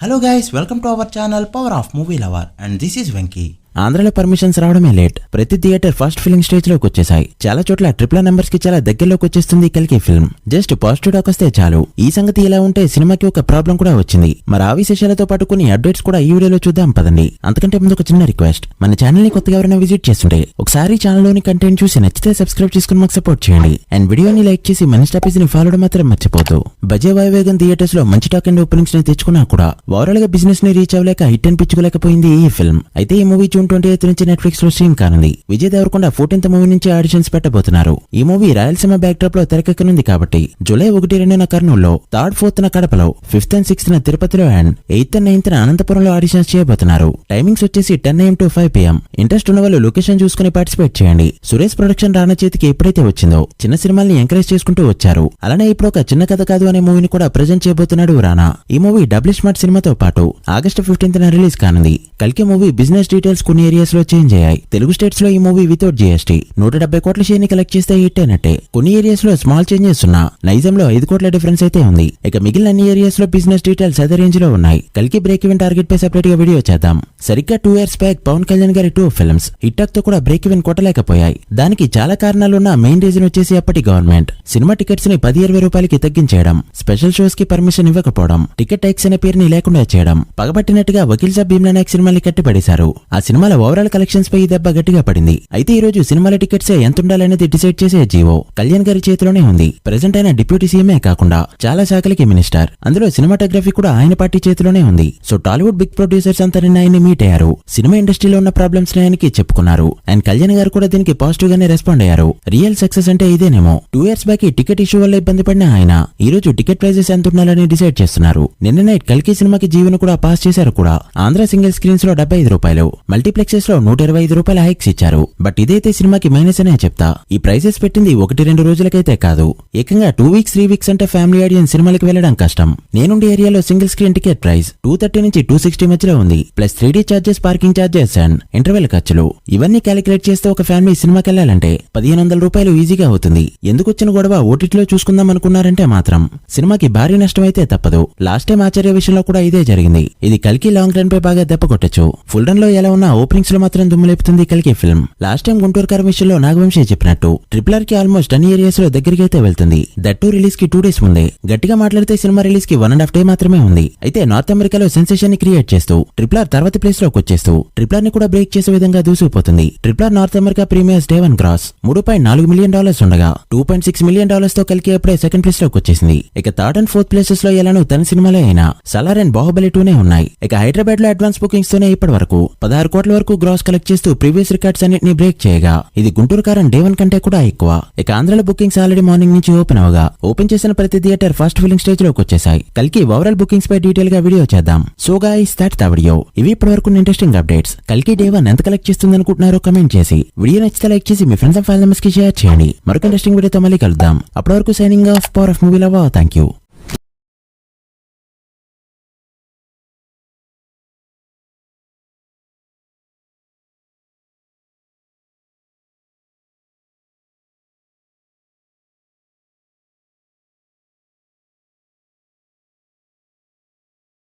Hello guys, welcome to our channel Power of Movie Lover and this is Venki. ఆంధ్రలో permissions రావడమే late. ప్రతి theatre first filling stage లోకి వచ్చేసాయి. చాలా చోట్ల ట్రిపుల్ నెంబర్స్ కి చాలా దగ్గరలోకి వచ్చేస్తుంది కల్కి ఫిల్మ్. జస్ట్ పాజిటివ్ టాక్ వస్తే చాలు. ఈ సంగతి ఇలా ఉంటే సినిమాకి ఒక ప్రాబ్లం కూడా వచ్చింది. మరి ఆ విశేషాలతో పాటు కొన్ని అప్డేట్స్ కూడా ఈ వీడియోలో చూద్దాం పదండి. అంతకంటే ముందు ఒక చిన్న రిక్వెస్ట్, మన ఛానల్ ని కొత్తగా ఎవరైనా విజిట్ చేస్తుంటే ఒకసారి ఛానల్ లోని కంటెంట్ చూసి నచ్చితే సబ్స్క్రైబ్ చేసుకుని మాకు సపోర్ట్ చేయండి. అండ్ వీడియోని లైక్ చేసి మన ఇన్స్టా పేజ్ ని ఫాలో మాత్రం మర్చిపోతూ. బజే వాయువేగం థియేటర్స్ లో మంచి టాక్ అండ్ ఓపెనింగ్స్ ని తెచ్చుకున్నా కూడా ఓవరాల్ గా బిజినెస్ ని రీచ్ అవ్వలేక హిట్ అనిపించుకోలేకపోయింది ఈ ఫిల్మ్. అయితే ఈ మూవీ జూన్ 28 నుంచి నెట్ఫ్లిక్స్ లో స్ట్రీమ్ కానుంది. విజయ్ దేవరకొండ 14th మూవీ నుంచి ఆడిషన్స్ పెట్టబోతున్నారు. ఈ మూవీ రాయలసీమ బ్యాక్ డ్రాప్ లో తెరకెక్కనుంది కాబట్టి జూలై 1-2 కర్నూలులో, 3-4 కడపలో, 5th and 6th తిరుపతిలో అండ్ 8th and 9th అనంతపురంలో ఆడిషన్స్ చేయబోతున్నారు. టైమింగ్స్ వచ్చేసి 10 AM to 5 PM. ఇంట్రెస్ట్ ఉన్న వాళ్ళు లొకేషన్ చూసుకుని పార్టిసిపేట్ చేయండి. సురేష్ ప్రొడక్షన్ రానా చేతికి ఎప్పుడైతే వచ్చిందో చిన్న సినిమాల్ని ఎంకరేజ్ చేసుకుంటూ వచ్చారు. అలానే ఇప్పుడు ఒక చిన్న కథ కాదు అనే మూవీని కూడా ప్రెజెంట్ చేయబోతున్నాడు రానా. ఈ మూవీ డబుల్ స్మార్ట్ సినిమాతో పాటు August 15th రిలీజ్ కానుంది. కల్కి మూవీ బిజినెస్ డీటెయిల్స్ కొన్ని ఏరియాస్ లో చేంజ్ అయ్యాయి. తెలుగు స్టేట్స్ లో ఈ మూవీ వితౌట్ GST 170 కోట్ల షేర్ ని కలెక్ట్ చేస్తే హిట్ అయినట్టే. కొన్ని ఏరియాస్ లో స్మాల్ చేంజెస్ ఉన్నా నైజంలో 5 కోట్ల డిఫరెన్స్ అయితే ఉంది. ఇక మిగిలిన అన్ని ఏరియాస్ లో బిజినెస్ డీటెయిల్స్ అదే రేంజ్ లో ఉన్నాయి. కల్కి బ్రేక్ ఈవెన్ టార్గెట్ పై సెపరేట్ గా వీడియో చేద్దాం. సరిగ్గా 2 years బ్యాక్ పవన్ కళ్యాణ్ గారి 2 ఫిల్మ్స్ హిట్ టాక్ తో కూడా బ్రేక్ ఈవెన్ కొట్టలేకపోయాయి. దానికి చాలా కారణాలున్న మెయిన్ రీజన్ వచ్చేసి అప్పటి గవర్నమెంట్ సినిమా టికెట్స్ ని 10-20 రూపాయలకి తగ్గించేయడం, స్పెషల్ షోస్ కి పర్మిషన్ ఇవ్వకపోవడం, టికెట్ ట్యాక్స్ అనే పేరుని లేకుండా చేయడం, పగబట్టినట్టుగా వకీల్ సాబ్ భీమ్లా నాయక్ సినిమాని కట్టిపడేశారు. ఆ సినిమాల ఓవరాల్ కలెక్షన్స్ పై దెబ్బ గట్టిగా పడింది. అయితే ఈ రోజు సినిమాల టికెట్స్ ఎంత ఉండాలనేది డిసైడ్ చేసే జీవో కళ్యాణ్ గారి చేతిలోనే ఉంది. ప్రెజెంట్ అయిన డిప్యూటీ సీఎంఏ కాకుండా చాలా శాఖలకి మినిస్టర్, అందులో సినిమాటోగ్రఫీ కూడా ఆయన పార్టీ చేతిలోనే ఉంది. సో టాలీవుడ్ బిగ్ ప్రొడ్యూసర్స్ అంతా నిన్న ఆయన్ని మీట్ అయ్యారు. సినిమా ఇండస్ట్రీలో ఉన్న ప్రాబ్లమ్స్ ని ఆయనకి చెప్పుకున్నారు. అండ్ కళ్యాణ్ గారు కూడా దీనికి పాజిటివ్ గానే రెస్పాండ్ అయ్యారు. రియల్ సక్సెస్ అంటే ఇదేనేమో. 2 years బ్యాక్ ఈ టికెట్ ఇష్యూ వల్ల ఇబ్బంది పడిన ఆయన ఈ రోజు టికెట్ ప్రైజెస్ ఎంత ఉండాలని డిసైడ్ చేస్తున్నారు. నిన్న నైట్ కల్కి సినిమాకి జీవోను కూడా పాస్ చేశారు కూడా. ఆంధ్ర సింగిల్ స్క్రీన్స్ లో 75 రూపాయలు, మల్టీప్లెక్సెస్ లో 125 రూపాయల హైక్స్ ఇచ్చారు. బట్ ఇదైతే సినిమాకి మైనస్ అనే చెప్తా. ఈ ప్రైజెస్ పెట్టింది 1-2 రోజులకైతే కాదు, ఏకంగా 2 weeks 3 weeks అంటే ఫ్యామిలీ ఆడియన్స్ సినిమాలకు వెళ్లడం కష్టం. నేనుండే ఏరియాలో సింగిల్ స్క్రీన్ టికెట్ ప్రైస్ 230 నుంచి 260 మధ్యలో ఉంది. Plus 3D charges, parking charges and interval ఖర్చులు ఇవన్నీ క్యాలిక్యులేట్ చేస్తే ఒక ఫ్యామిలీ సినిమాకి వెళ్లాలంటే 1500 రూపాయలు ఈజీగా అవుతుంది. ఎందుకు వచ్చిన గొడవ ఓటీటీలో చూసుకుందాం అనుకున్నారంటే మాత్రం సినిమాకి భారీ నష్టం అయితే తప్పదు. లాస్ట్ టైం ఆచార్య విషయంలో కూడా ఇదే జరిగింది. ఇది కల్కి లాంగ్ రన్ పై బాగా దెబ్బ కొట్టచ్చు. ఫుల్ రన్ లో ఎలా ఉన్నా ఓపెనింగ్స్ లో మాత్రం దుమ్ము లేపుతుంది కల్కి ఫిల్మ్. లాస్ట్ టైం గుంటూరు కారం విషయంలో నాగవంశీ చెప్పినట్టు ట్రిపుల్ కి ఆల్మోస్ట్ అన్ని ఏరియాస్ లో దగ్గరికి అయితే వెళ్తుంది. దట్టు రిలీజ్ కి 2 days ముందే. గట్టిగా మాట్లాడితే సినిమా రిలీజ్ కి 1.5 day మాత్రమే ఉంది. అయితే నార్త్ అమెరికాలో సెన్సేషన్ ని క్రియేట్ చేస్తూ ట్రిపుల్ తర్వాత ప్లేస్ లోకి వచ్చేస్తూ ట్రిపుల్ ని కూడా బ్రేక్ చేసే విధంగా దూసుకుపోతుంది. Triple North America premiers Day 1 gross $3.4 million ఉండగా $2.6 million తో కలిగి అప్పుడే సెకండ్ ప్లేస్ లోకి వచ్చేసింది. ఇక థర్డ్ అండ్ ఫోర్త్ ప్లేసెస్ లో ఎలానో తన సినిమాలే అయినా సలార్ అండ్ బాహుబలి 2 ఉన్నాయి. ఇక హైదరాబాద్ లో అడ్వాన్స్ బుకింగ్స్ తోనే ఇప్పటి వరకు 16 కోట్ల వరకు గ్రాస్ కలెక్ట్ చేస్తూ ప్రీవియస్ రికార్డ్స్ అన్నిటిని బ్రేక్ చేయగా ఇది గుంటూరు కారం Day 1 కంటే కూడా ఎక్కువ. ఇక ఆంధ్రలో బుకింగ్స్ ఆల్రెడీ మార్నింగ్ నుంచి ఓపెన్ అవగా ఓపెన్ చేసిన ప్రతి థియేటర్ ఫస్ట్ ఫిల్లింగ్ స్టేజ్ లోకి వచ్చేసాయి. కల్కి ఓవరాల్ బుకింగ్స్ పై డీటెయిల్ గా వీడియో చేద్దాం. So guys that's the video. ఇవి ఇప్పటి వరకు ఇంట్రెస్టింగ్ అప్డేట్స్. కల్కి Day 1 ఎంత కలెక్ట్ చేస్తుంది అనుకుంటున్నారో కమెంట్ చేసి వీడియో నచ్చితే లైక్ చేసి మీ ఫ్రెండ్స్ అండ్ ఫ్యామిలీ మెంబర్స్ కి షేర్ చేయండి. మరొక ఇంట్రెస్టింగ్ వీడియోతో మళ్ళీ కలుద్దాం. అప్పటి వరకు signing off, power of movie lover. Thank you.